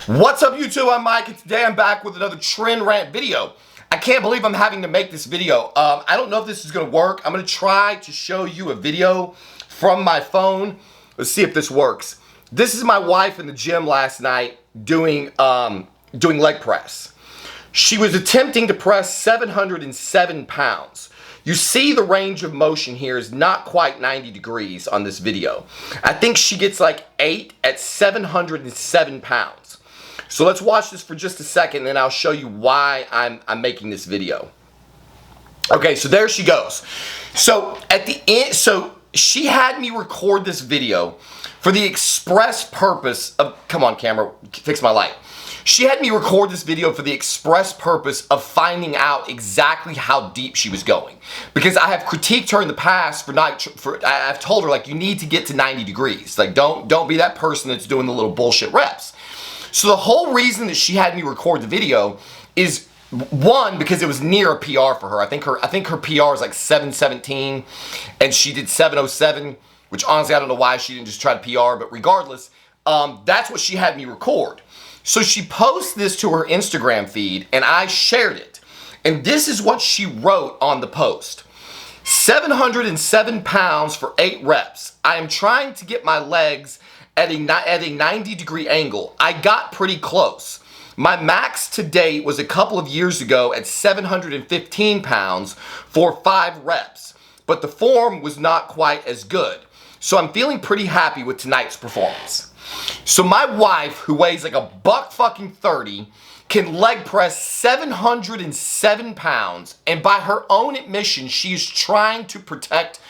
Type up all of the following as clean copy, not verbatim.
What's up YouTube, I'm Mike, and today I'm back with another TREN rant video. I can't believe I'm having to make this video. I don't know if this is going to work. I'm going to try to show you a video from my phone. Let's see if this works. This is my wife in the gym last night doing leg press. She was attempting to press 707 pounds. You see the range of motion here is not quite 90 degrees on this video. I think she gets like 8 at 707 pounds. So let's watch this for just a second and then I'll show you why I'm making this video. Okay, so there she goes. So at the end, she had me record this video for the express purpose of, come on camera, fix my light. She had me record this video for the express purpose of finding out exactly how deep she was going. Because I have critiqued her in the past I've told her, like, you need to get to 90 degrees. Like, don't be that person that's doing the little bullshit reps. So the whole reason that she had me record the video is, one, because it was near a PR for her. I think her PR is like 717 and she did 707, which honestly I don't know why she didn't just try to PR, but regardless, that's what she had me record. So she posts this to her Instagram feed and I shared it. And this is what she wrote on the post. 707 pounds for 8 reps. I am trying to get my legs at a 90 degree angle. I got pretty close. My max to date was a couple of years ago at 715 pounds for 5 reps, but the form was not quite as good. So I'm feeling pretty happy with tonight's performance. So my wife, who weighs like a $130, can leg press 707 pounds, and by her own admission, she is trying to perfect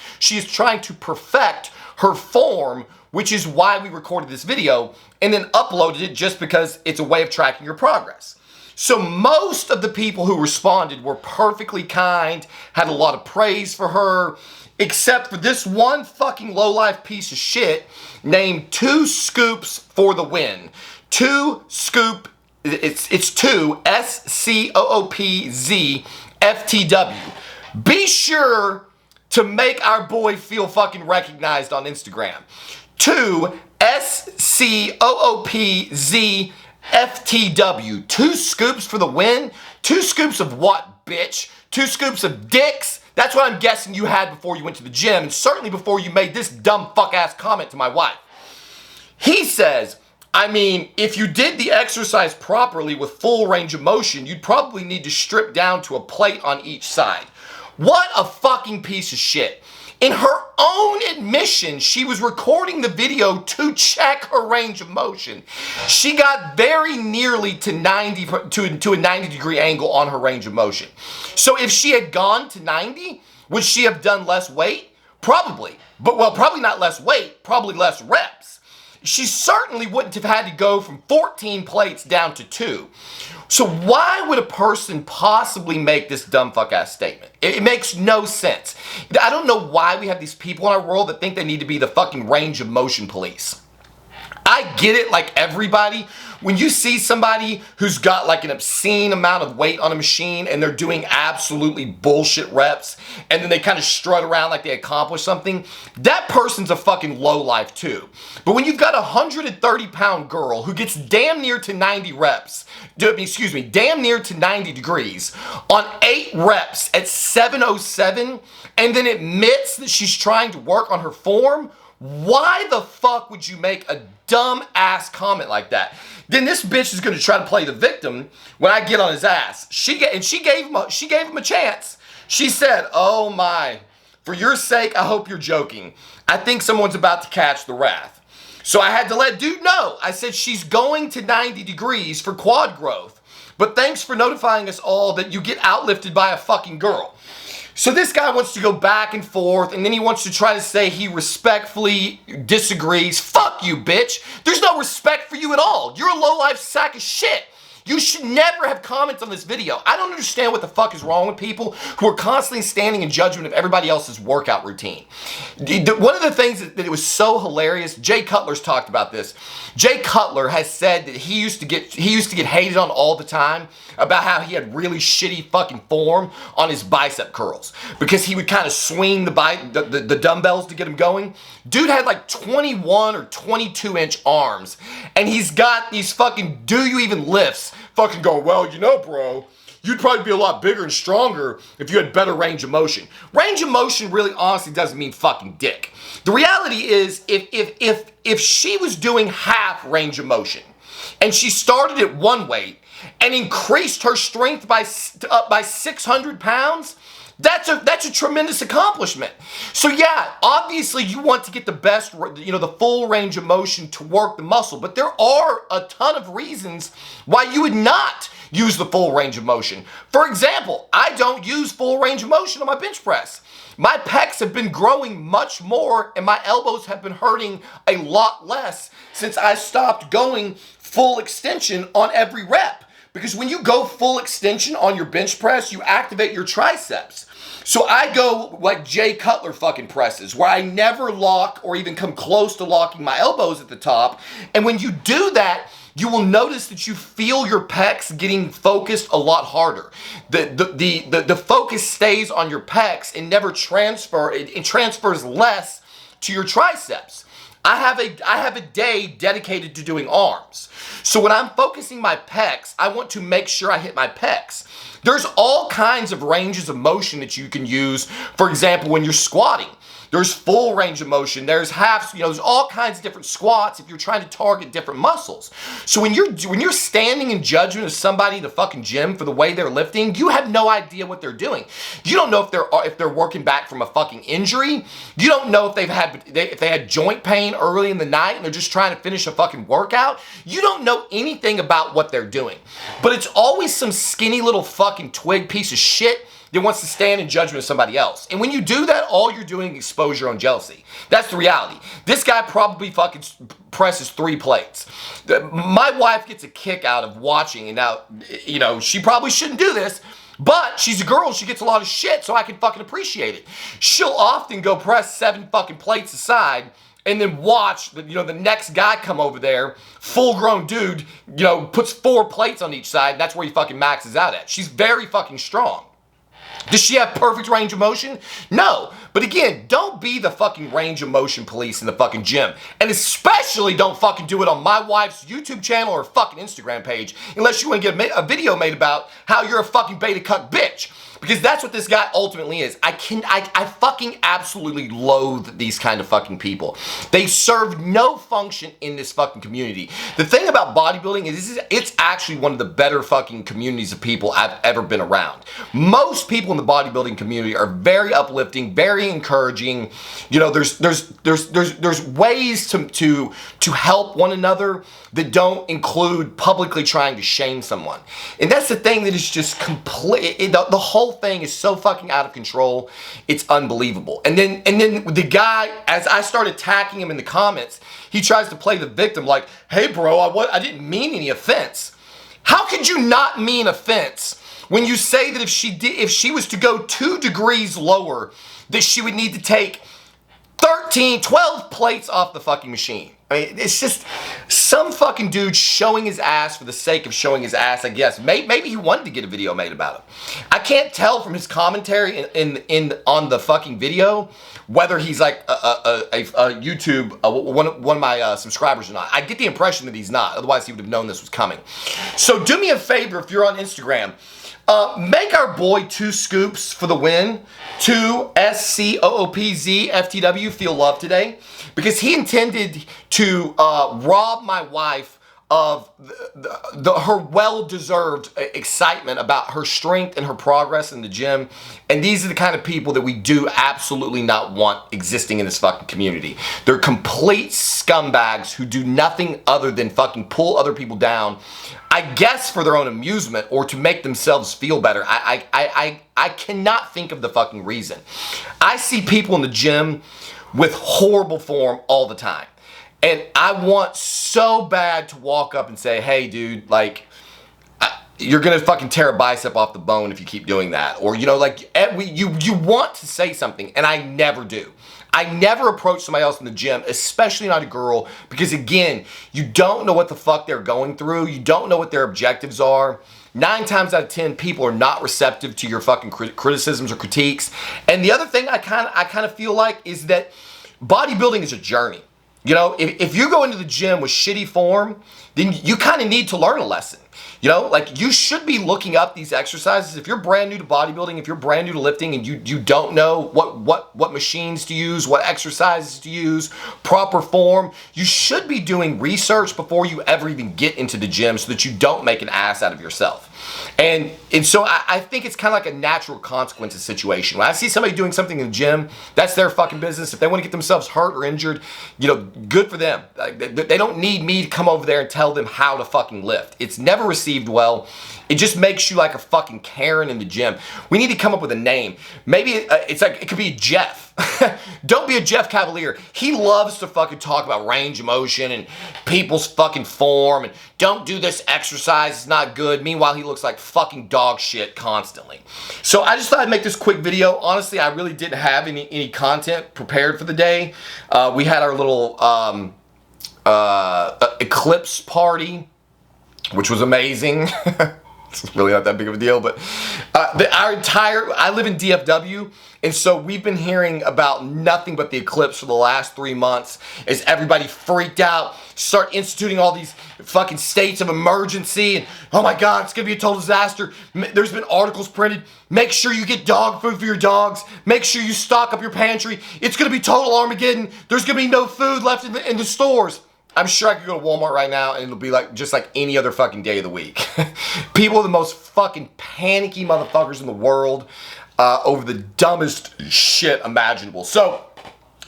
her form, which is why we recorded this video and then uploaded it, just because it's a way of tracking your progress. So most of the people who responded were perfectly kind, had a lot of praise for her, except for this one fucking lowlife piece of shit named 2 Scoops for the win. 2 Scoop, it's 2 SCOOPZ FTW. Be sure to make our boy feel fucking recognized on Instagram. 2 SCOOPZ FTW. 2 scoops for the win? 2 scoops of what, bitch? 2 scoops of dicks? That's what I'm guessing you had before you went to the gym, and certainly before you made this dumb fuck-ass comment to my wife. He says, I mean, if you did the exercise properly with full range of motion, you'd probably need to strip down to a plate on each side. What a fucking piece of shit. In her own admission, she was recording the video to check her range of motion. She got very nearly to a 90 degree angle on her range of motion. So if she had gone to 90, would she have done less weight? Probably. But, well, probably not less weight, probably less reps. She certainly wouldn't have had to go from 14 plates down to 2. So why would a person possibly make this dumb fuck ass statement? It makes no sense. I don't know why we have these people in our world that think they need to be the fucking range of motion police. I get it, like everybody. When you see somebody who's got like an obscene amount of weight on a machine and they're doing absolutely bullshit reps and then they kind of strut around like they accomplished something, that person's a fucking lowlife too. But when you've got a 130-pound girl who gets damn near to 90 reps, damn near to 90 degrees on 8 reps at 707 and then admits that she's trying to work on her form, why the fuck would you make a dumb ass comment like that? Then this bitch is gonna try to play the victim when I get on his ass. She gave him a chance. She said, "Oh my, for your sake, I hope you're joking. I think someone's about to catch the wrath." So I had to let dude know. I said she's going to 90 degrees for quad growth, but thanks for notifying us all that you get outlifted by a fucking girl. So this guy wants to go back and forth, and then he wants to try to say he respectfully disagrees. Fuck you, bitch. There's no respect for you at all. You're a low-life sack of shit. You should never have comments on this video. I don't understand what the fuck is wrong with people who are constantly standing in judgment of everybody else's workout routine. One of the things that it was so hilarious, Jay Cutler's talked about this. Jay Cutler has said that he used to get hated on all the time about how he had really shitty fucking form on his bicep curls because he would kind of swing the dumbbells to get him going. Dude had like 21 or 22 inch arms, and he's got these fucking do you even lifts fucking going, well, you know, bro, you'd probably be a lot bigger and stronger if you had better range of motion. Range of motion really honestly doesn't mean fucking dick. The reality is if she was doing half range of motion and she started at one weight and increased her strength by 600 pounds, that's a tremendous accomplishment. So yeah, obviously you want to get the best, the full range of motion to work the muscle, but there are a ton of reasons why you would not use the full range of motion. For example, I don't use full range of motion on my bench press. My pecs have been growing much more and my elbows have been hurting a lot less since I stopped going full extension on every rep. Because when you go full extension on your bench press, you activate your triceps. So I go like Jay Cutler fucking presses, where I never lock or even come close to locking my elbows at the top. And when you do that, you will notice that you feel your pecs getting focused a lot harder. The focus stays on your pecs and never it transfers less to your triceps. I have a day dedicated to doing arms. So when I'm focusing my pecs, I want to make sure I hit my pecs. There's all kinds of ranges of motion that you can use. For example, when you're squatting, there's full range of motion. There's halves, there's all kinds of different squats if you're trying to target different muscles. So when you're standing in judgment of somebody in the fucking gym for the way they're lifting, you have no idea what they're doing. You don't know if they're working back from a fucking injury. You don't know if they had joint pain early in the night and they're just trying to finish a fucking workout. You don't know anything about what they're doing. But it's always some skinny little fucking twig piece of shit that wants to stand in judgment of somebody else. And when you do that, all you're doing is expose your own jealousy. That's the reality. This guy probably fucking presses 3 plates. My wife gets a kick out of watching, and now, she probably shouldn't do this, but she's a girl, she gets a lot of shit, so I can fucking appreciate it. She'll often go press 7 fucking plates aside, and then watch the next guy come over there, full-grown dude, puts 4 plates on each side, and that's where he fucking maxes out at. She's very fucking strong. Does she have perfect range of motion? No. But again, don't be the fucking range of motion police in the fucking gym. And especially don't fucking do it on my wife's YouTube channel or fucking Instagram page unless you want to get a video made about how you're a fucking beta cuck bitch. Because that's what this guy ultimately is. I fucking absolutely loathe these kind of fucking people. They serve no function in this fucking community. The thing about bodybuilding is it's actually one of the better fucking communities of people I've ever been around. Most people in the bodybuilding community are very uplifting, very encouraging. There's ways to help one another that don't include publicly trying to shame someone. And that's the thing that is just complete. The whole thing is so fucking out of control. It's unbelievable. And then the guy, as I start attacking him in the comments, he tries to play the victim like, hey bro, I didn't mean any offense. How could you not mean offense when you say that if she was to go 2 degrees lower, that she would need to take 12 plates off the fucking machine? I mean, it's just some fucking dude showing his ass for the sake of showing his ass, I guess. Maybe he wanted to get a video made about it. I can't tell from his commentary on the fucking video whether he's like a YouTube, one of my subscribers or not. I get the impression that he's not. Otherwise, he would have known this was coming. So do me a favor if you're on Instagram. Make our boy 2 Scoops for the win. 2 SCOOPZ FTW feel love today. Because he intended to rob my wife of her well-deserved excitement about her strength and her progress in the gym. And these are the kind of people that we do absolutely not want existing in this fucking community. They're complete scumbags who do nothing other than fucking pull other people down, I guess for their own amusement or to make themselves feel better. I cannot think of the fucking reason. I see people in the gym with horrible form all the time. And I want so bad to walk up and say, hey dude, like, you're gonna fucking tear a bicep off the bone if you keep doing that. Or, you know, like, you want to say something, and I never do. I never approach somebody else in the gym, especially not a girl, because again, you don't know what the fuck they're going through. You don't know what their objectives are. 9 times out of 10, people are not receptive to your fucking criticisms or critiques. And the other thing I kind of feel like is that bodybuilding is a journey. You know, if you go into the gym with shitty form, then you kind of need to learn a lesson. You know, like, you should be looking up these exercises. If you're brand new to bodybuilding, if you're brand new to lifting, and you don't know what machines to use, what exercises to use, proper form, you should be doing research before you ever even get into the gym so that you don't make an ass out of yourself. And so I think it's kind of like a natural consequences situation. When I see somebody doing something in the gym, that's their fucking business. If they want to get themselves hurt or injured, you know, good for them. They don't need me to come over there and tell them how to fucking lift. It's never received well. It just makes you like a fucking Karen in the gym. We need to come up with a name. Maybe it's like, it could be Jeff. Don't be a Jeff Cavalier. He loves to fucking talk about range of motion and people's fucking form and don't do this exercise, it's not good. Meanwhile, he looks like fucking dog shit constantly. So I just thought I'd make this quick video. Honestly, I really didn't have any content prepared for the day. We had our little eclipse party, which was amazing. It's really not that big of a deal, but I live in DFW, and so we've been hearing about nothing but the eclipse for the last 3 months as everybody freaked out, start instituting all these fucking states of emergency, and oh my God, it's gonna be a total disaster. There's been articles printed, make sure you get dog food for your dogs, make sure you stock up your pantry, it's gonna be total Armageddon, there's gonna be no food left in the stores. I'm sure I could go to Walmart right now and it'll be like just like any other fucking day of the week. People are the most fucking panicky motherfuckers in the world over the dumbest shit imaginable. So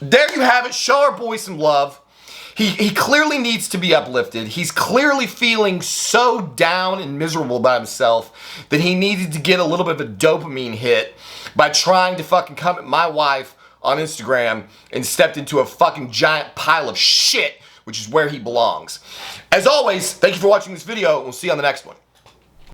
there you have it. Show our boy some love. He clearly needs to be uplifted. He's clearly feeling so down and miserable about himself that he needed to get a little bit of a dopamine hit by trying to fucking come at my wife on Instagram and stepped into a fucking giant pile of shit, which is where he belongs. As always, thank you for watching this video, and we'll see you on the next one.